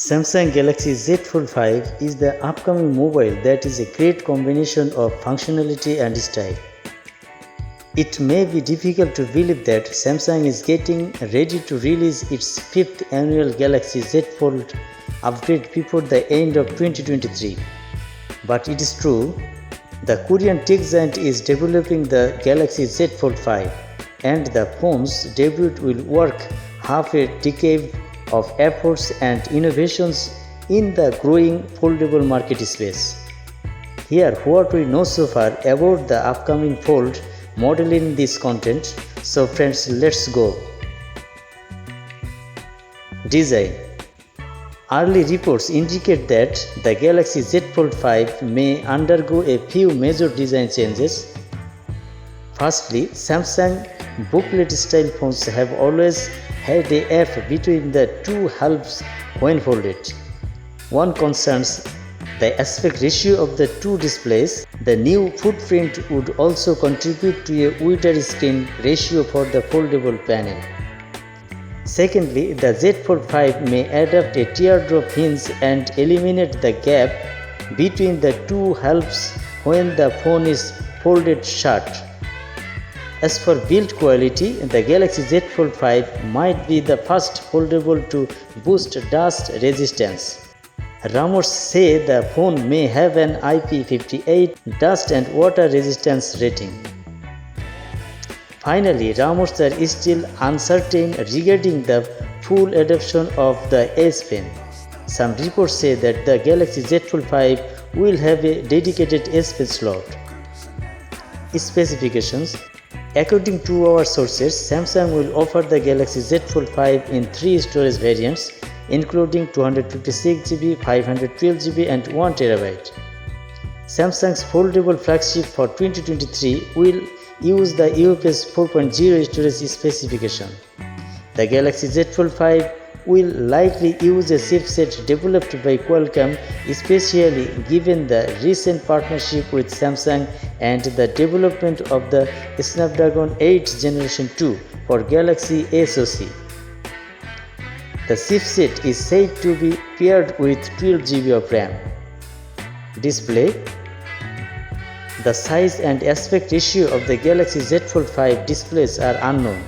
Samsung Galaxy Z Fold 5 is the upcoming mobile that is a great combination of functionality and style. It may be difficult to believe that Samsung is getting ready to release its 5th annual Galaxy Z Fold upgrade before the end of 2023. But it is true, the Korean tech giant is developing the Galaxy Z Fold 5, and the phone's debut will work half a decade of efforts and innovations in the growing foldable market space. Here, what we know so far about the upcoming Fold model in this content. So friends, let's go. Design. Early reports indicate that the Galaxy Z Fold 5 may undergo a few major design changes. Firstly, Samsung booklet-style phones have always had a F between the two halves when folded. One concerns the aspect ratio of the two displays. The new footprint would also contribute to a wider screen ratio for the foldable panel. Secondly, the Z Fold 5 may adopt a teardrop hinge and eliminate the gap between the two halves when the phone is folded shut. As for build quality, the Galaxy Z Fold 5 might be the first foldable to boost dust resistance. Rumors say the phone may have an IP58 dust and water resistance rating. Finally, rumors are still uncertain regarding the full adoption of the S Pen. Some reports say that the Galaxy Z Fold 5 will have a dedicated S Pen slot. Specifications. According to our sources, Samsung will offer the Galaxy Z Fold 5 in 3 storage variants, including 256GB, 512GB and 1TB. Samsung's foldable flagship for 2023 will use the UFS 4.0 storage specification. The Galaxy Z Fold 5 will likely use a chipset developed by Qualcomm, especially given the recent partnership with Samsung and the development of the Snapdragon 8 Generation 2 for Galaxy SoC. The chipset is said to be paired with 12GB of RAM. Display. The size and aspect ratio of the Galaxy Z Fold 5 displays are unknown,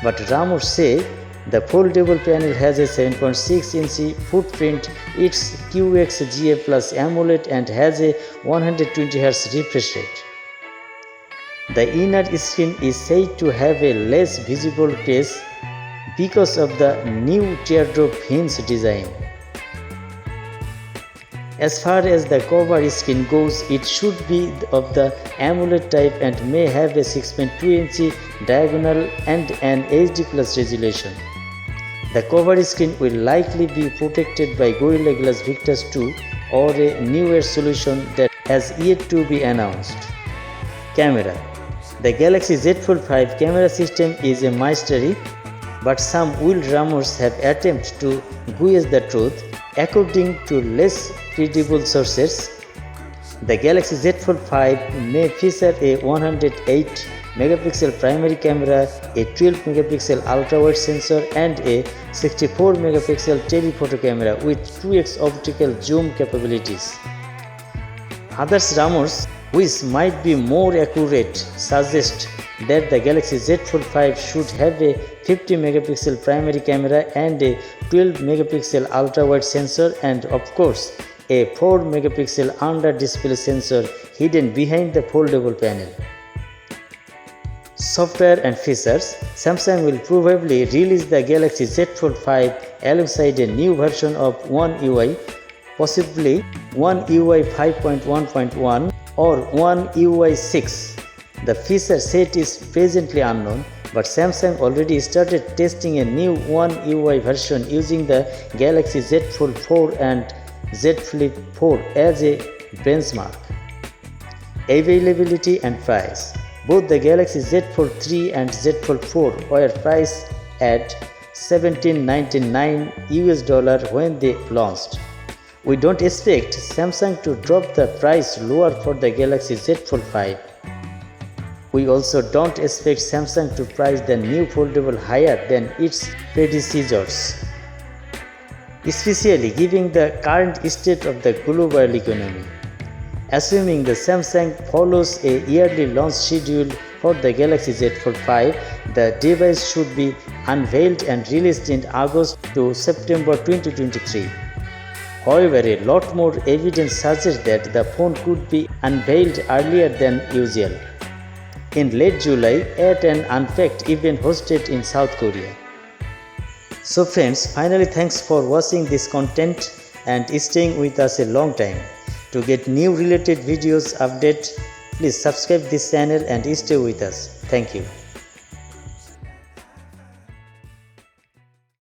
but rumors say the foldable panel has a 7.6-inch footprint, it's QXGA Plus AMOLED and has a 120Hz refresh rate. The inner screen is said to have a less visible case because of the new teardrop hinge design. As far as the cover screen goes, it should be of the AMOLED type and may have a 6.2-inch diagonal and an HD Plus resolution. The cover screen will likely be protected by Gorilla Glass Victus 2 or a newer solution that has yet to be announced. Camera. The Galaxy Z Fold 5 camera system is a mystery, but some wild rumors have attempted to guess the truth. According to less credible sources, the Galaxy Z Fold 5 may feature a 108-megapixel primary camera, a 12-megapixel ultra-wide sensor and a 64-megapixel telephoto camera with 2x optical zoom capabilities. Other rumors, which might be more accurate, suggest that the Galaxy Z Fold 5 should have a 50-megapixel primary camera and a 12-megapixel ultra-wide sensor and of course a 4-megapixel under-display sensor hidden behind the foldable panel. Software and features. Samsung will probably release the Galaxy Z Fold 5 alongside a new version of One UI, possibly One UI 5.1.1 or One UI 6. The feature set is presently unknown, but Samsung already started testing a new One UI version using the Galaxy Z Fold 4 and Z Flip 4 as a benchmark. Availability and price. Both the Galaxy Z Fold 3 and Z Fold 4 were priced at $1799 when they launched. We don't expect Samsung to drop the price lower for the Galaxy Z Fold 5. We also don't expect Samsung to price the new foldable higher than its predecessors. especially given the current state of the global economy. Assuming the Samsung follows a yearly launch schedule for the Galaxy Z Fold 5, the device should be unveiled and released in August to September 2023. However, a lot more evidence suggests that the phone could be unveiled earlier than usual, in late July at an unpacked event hosted in South Korea. So friends, finally thanks for watching this content and staying with us a long time. To get new related videos update, please subscribe this channel and stay with us. Thank you.